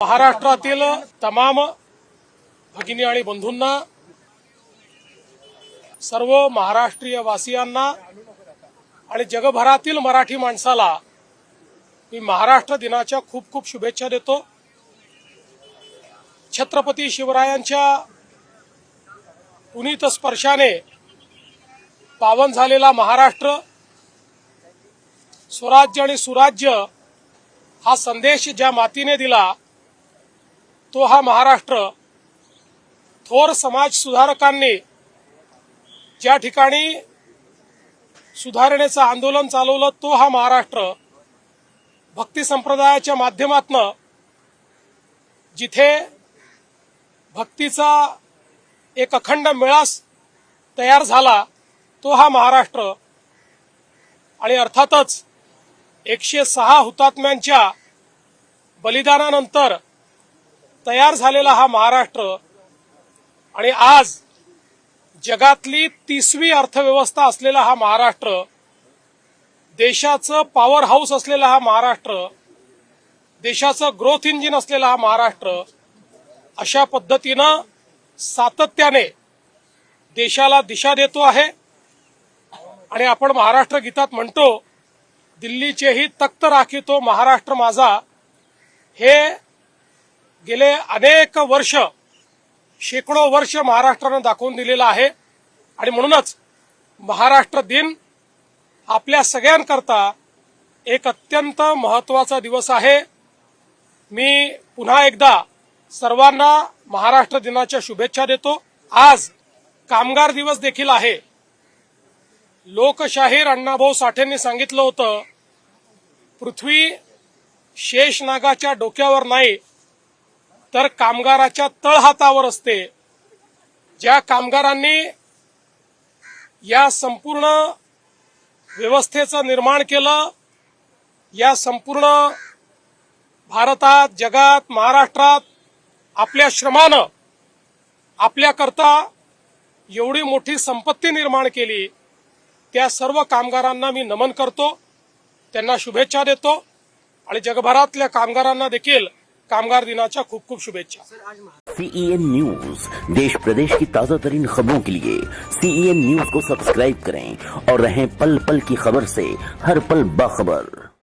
महाराष्ट्रातील तमाम भगिनी आणि बंधूंना, सर्व महाराष्ट्रीय वासियांना आणि जगभरातील मराठी माणसाला मी महाराष्ट्र दिनाच्या खूप खूप शुभेच्छा देतो। छत्रपती शिवरायांच्या पुनीत स्पर्शाने पावन झालेला महाराष्ट्र, स्वराज्य आणि सुराज्य हा संदेश ज्या मातीने दिला तो हा महाराष्ट्र, थोर समाज सुधारकांनी ज्या ठिकाणी सुधारणेचं आंदोलन चालवलं तो हा महाराष्ट्र, भक्ती संप्रदायाच्या माध्यमातून जिथे भक्तीचा एक अखंड मेळास तयार झाला तो हा महाराष्ट्र, आणि अर्थातच 106 हुतात्म्यांच्या बलिदानानंतर तयार झालेला हा महाराष्ट्र, आणि आज जगातली 30वी अर्थव्यवस्था असलेला हा महाराष्ट्र, देशाचं पॉवर हाऊस असलेला हा महाराष्ट्र, देशाचं ग्रोथ इंजिन असलेला हा महाराष्ट्र अशा पद्धतीनं सातत्याने देशाला दिशा देतो आहे। आणि आपण महाराष्ट्र गीतात म्हणतो, दिल्लीचेही तख्त राखितो महाराष्ट्र माझा, हे गेले अनेक वर्ष, शेकडो वर्ष महाराष्ट्रानं दाखवून दिलेलं आहे। आणि म्हणूनच महाराष्ट्र दिन आपल्या सगळ्यांकरता एक अत्यंत महत्वाचा दिवस आहे। मी पुन्हा एकदा सर्वांना महाराष्ट्र दिनाच्या शुभेच्छा देतो। आज कामगार दिवस देखील आहे। लोकशाहीर अण्णाभाऊ साठेंनी सांगितलं होतं, पृथ्वी शेषनागाच्या डोक्यावर नाही तर कामगाराच्या तळहातावर असते। ज्या कामगारांनी या संपूर्ण व्यवस्थेचं निर्माण केलं, या संपूर्ण भारतात, जगात, महाराष्ट्रात आपल्या श्रमानं आपल्याकरता एवढी मोठी संपत्ती निर्माण केली, त्या सर्व कामगारांना मी नमन करतो, त्यांना शुभेच्छा देतो आणि जगभरातल्या कामगारांना देखील कामगार दिनाच्या खूप खूप शुभेच्छा। CEN न्यूज, देश प्रदेश की ताजा तरीन खबरों के लिए CEN न्यूज को सब्सक्राइब करें और रहें पल पल की खबर से हर पल बाखबर।